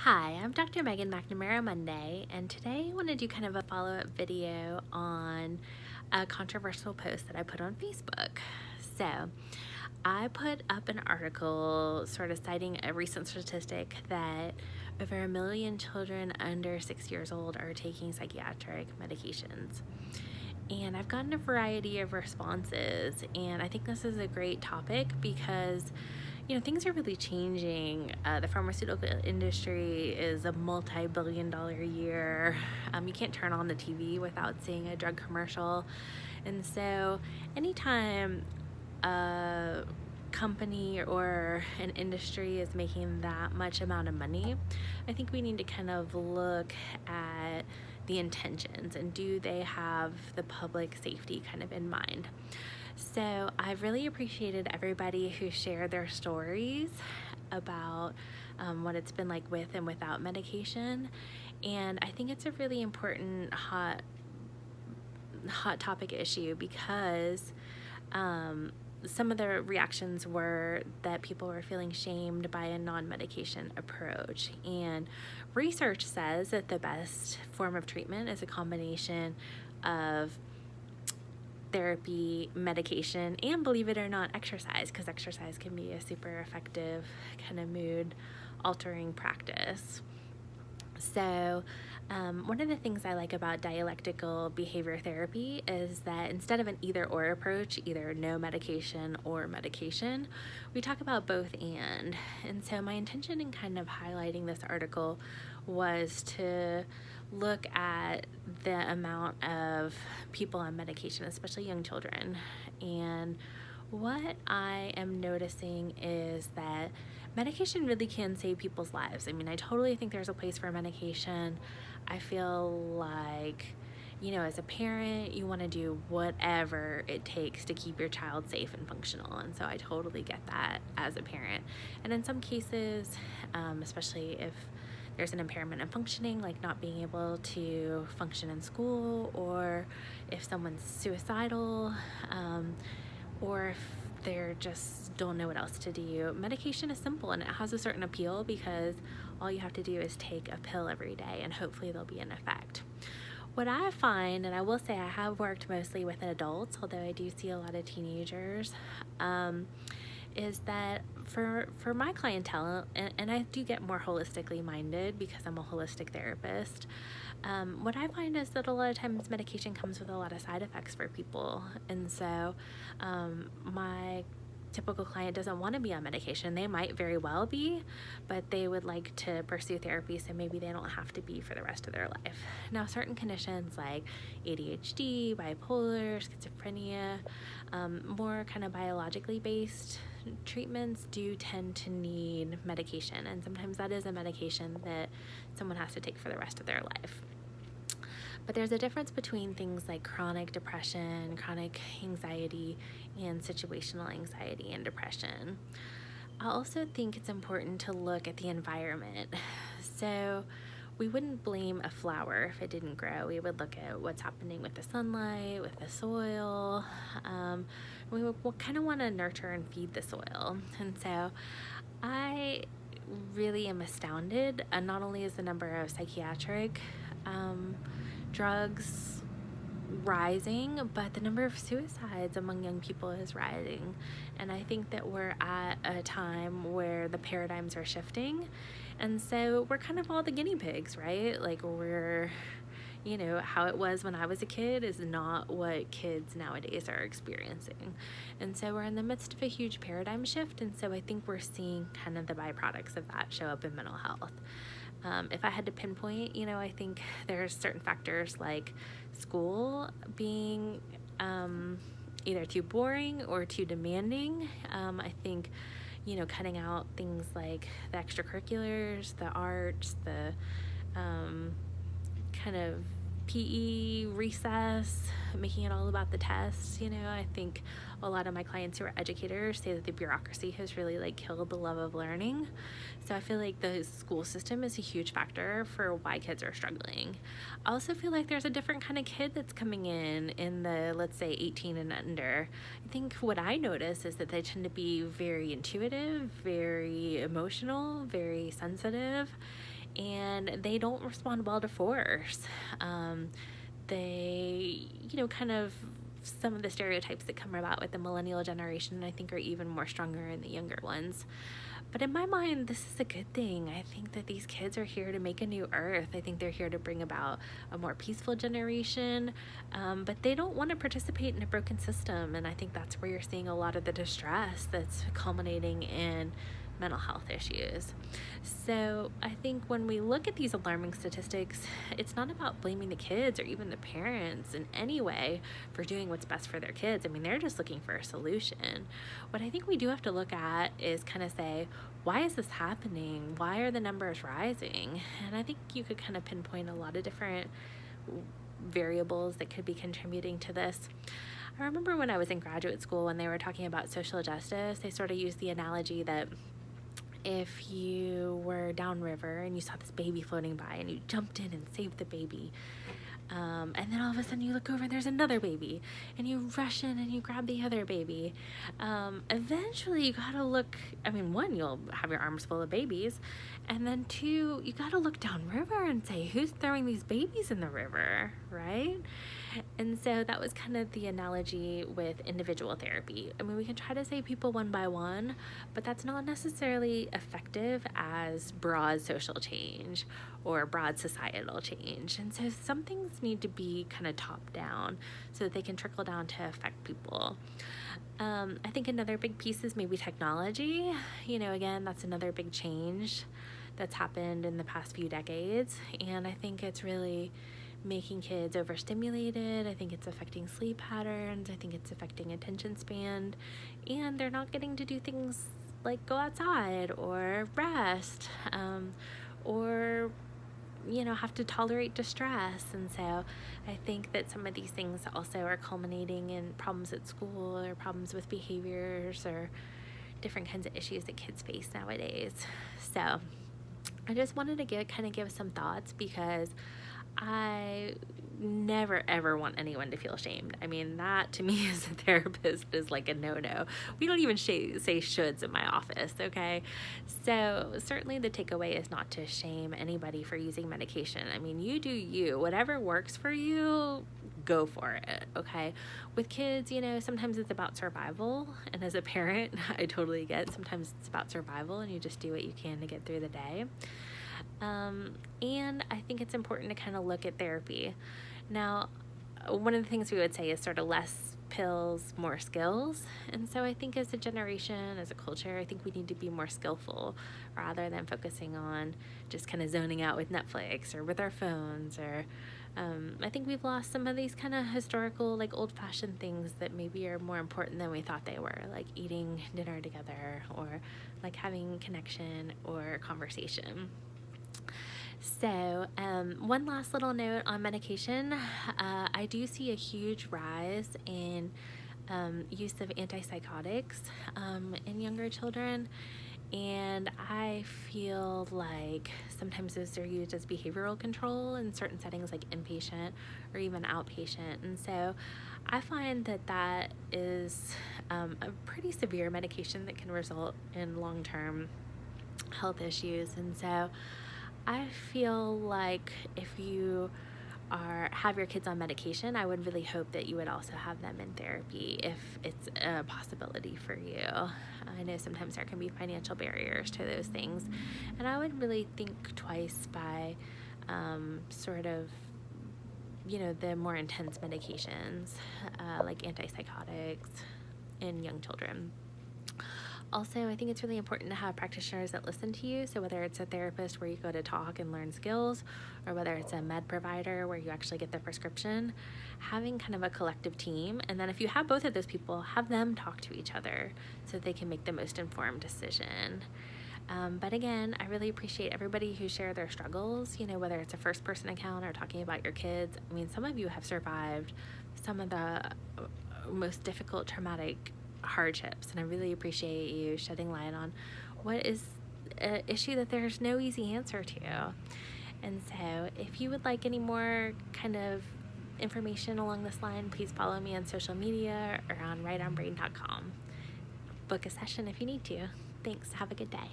Hi, I'm Dr. Megan McNamara Monday, and today I want to do kind of a follow-up video on a controversial post that I put on Facebook. So, I put up an article sort of citing a recent statistic that over 1 million children under 6 years old are taking psychiatric medications. And I've gotten a variety of responses, and I think this is a great topic because things are really changing. The pharmaceutical industry is a multi-billion-dollar a year. You can't turn on the TV without seeing a drug commercial. And so anytime a company or an industry is making that much amount of money, I think we need to kind of look at the intentions and do they have the public safety kind of in mind. So I've really appreciated everybody who shared their stories about what it's been like with and without medication. And I think it's a really important hot topic issue because some of the reactions were that people were feeling shamed by a non-medication approach. And research says that the best form of treatment is a combination of therapy, medication, and, believe it or not, exercise, because exercise can be a super effective kind of mood altering practice. So one of the things I like about dialectical behavior therapy is that instead of an either or approach, either no medication or medication, we talk about both and. And so my intention in kind of highlighting this article was to look at the amount of people on medication, especially young children. And what I am noticing is that medication really can save people's lives. I mean, I totally think there's a place for medication. I feel like, as a parent, you want to do whatever it takes to keep your child safe and functional. And so I totally get that as a parent. And in some cases, especially if there's an impairment in functioning, like not being able to function in school, or if someone's suicidal, or if they're just don't know what else to do. Medication is simple and it has a certain appeal because all you have to do is take a pill every day and hopefully there'll be an effect. What I find, and I will say I have worked mostly with adults, although I do see a lot of teenagers, is that for my clientele, and I do get more holistically minded because I'm a holistic therapist, what I find is that a lot of times medication comes with a lot of side effects for people. And so my typical client doesn't want to be on medication. They might very well be, but they would like to pursue therapy so maybe they don't have to be for the rest of their life. Now, certain conditions like ADHD, bipolar, schizophrenia, more kind of biologically based treatments do tend to need medication, and sometimes that is a medication that someone has to take for the rest of their life. But there's a difference between things like chronic depression, chronic anxiety, and situational anxiety and depression. I also think it's important to look at the environment. So we wouldn't blame a flower if it didn't grow. We would look at what's happening with the sunlight, with the soil. We would kind of want to nurture and feed the soil. And so I really am astounded, not only is the number of psychiatric drugs rising, but the number of suicides among young people is rising. And I think that we're at a time where the paradigms are shifting, and so we're kind of all the guinea pigs, right? Like we're, how it was when I was a kid is not what kids nowadays are experiencing. And so we're in the midst of a huge paradigm shift, and so I think we're seeing kind of the byproducts of that show up in mental health. If I had to pinpoint, I think there's certain factors like school being either too boring or too demanding. I think, cutting out things like the extracurriculars, the arts, the kind of PE recess, making it all about the tests. I think a lot of my clients who are educators say that the bureaucracy has really killed the love of learning. So I feel like the school system is a huge factor for why kids are struggling. I also feel like there's a different kind of kid that's coming in the, let's say, 18 and under. I think what I notice is that they tend to be very intuitive, very emotional, very sensitive, and they don't respond well to force. They, kind of some of the stereotypes that come about with the millennial generation, I think, are even more stronger in the younger ones. But in my mind, this is a good thing. I think that these kids are here to make a new earth. I think they're here to bring about a more peaceful generation, but they don't want to participate in a broken system. And I think that's where you're seeing a lot of the distress that's culminating in mental health issues. So I think when we look at these alarming statistics, it's not about blaming the kids or even the parents in any way for doing what's best for their kids. I mean, they're just looking for a solution. What I think we do have to look at is kind of say, why is this happening? Why are the numbers rising? And I think you could kind of pinpoint a lot of different variables that could be contributing to this. I remember when I was in graduate school, when they were talking about social justice, they sort of used the analogy that if you were downriver and you saw this baby floating by and you jumped in and saved the baby, and then all of a sudden you look over and there's another baby and you rush in and you grab the other baby, eventually you gotta look, one, you'll have your arms full of babies, and then two, you gotta look downriver and say, who's throwing these babies in the river, right? And so that was kind of the analogy with individual therapy. We can try to save people one by one, but that's not necessarily effective as broad social change or broad societal change. And so some things need to be kind of top down so that they can trickle down to affect people. I think another big piece is maybe technology. Again, that's another big change that's happened in the past few decades. And I think it's really making kids overstimulated. I think it's affecting sleep patterns. I think it's affecting attention span. And they're not getting to do things like go outside or rest, or have to tolerate distress. And so I think that some of these things also are culminating in problems at school or problems with behaviors or different kinds of issues that kids face nowadays. So I just wanted to give some thoughts, because I never ever want anyone to feel shamed. That to me as a therapist is like a no-no. We don't even say shoulds in my office, okay? So certainly the takeaway is not to shame anybody for using medication. You do you. Whatever works for you, go for it, okay? With kids, sometimes it's about survival, and as a parent, I totally get sometimes it's about survival and you just do what you can to get through the day. And I think it's important to kind of look at therapy. Now, one of the things we would say is sort of less pills, more skills. And so I think as a generation, as a culture, I think we need to be more skillful rather than focusing on just kind of zoning out with Netflix or with our phones. Or I think we've lost some of these kind of historical, like old-fashioned things that maybe are more important than we thought they were, like eating dinner together or like having connection or conversation. So one last little note on medication. I do see a huge rise in use of antipsychotics in younger children, and I feel like sometimes those are used as behavioral control in certain settings like inpatient or even outpatient. And so I find that is a pretty severe medication that can result in long-term health issues. And so I feel like if you have your kids on medication, I would really hope that you would also have them in therapy if it's a possibility for you. I know sometimes there can be financial barriers to those things, and I would really think twice by the more intense medications like antipsychotics in young children. Also, I think it's really important to have practitioners that listen to you. So whether it's a therapist where you go to talk and learn skills, or whether it's a med provider where you actually get the prescription, having kind of a collective team. And then if you have both of those people, have them talk to each other so they can make the most informed decision. But again, I really appreciate everybody who share their struggles, whether it's a first person account or talking about your kids. Some of you have survived some of the most difficult traumatic hardships, and I really appreciate you shedding light on what is an issue that there's no easy answer to. And so if you would like any more kind of information along this line, please follow me on social media or on rightonbrain.com. Book a session if you need to. Thanks. Have a good day.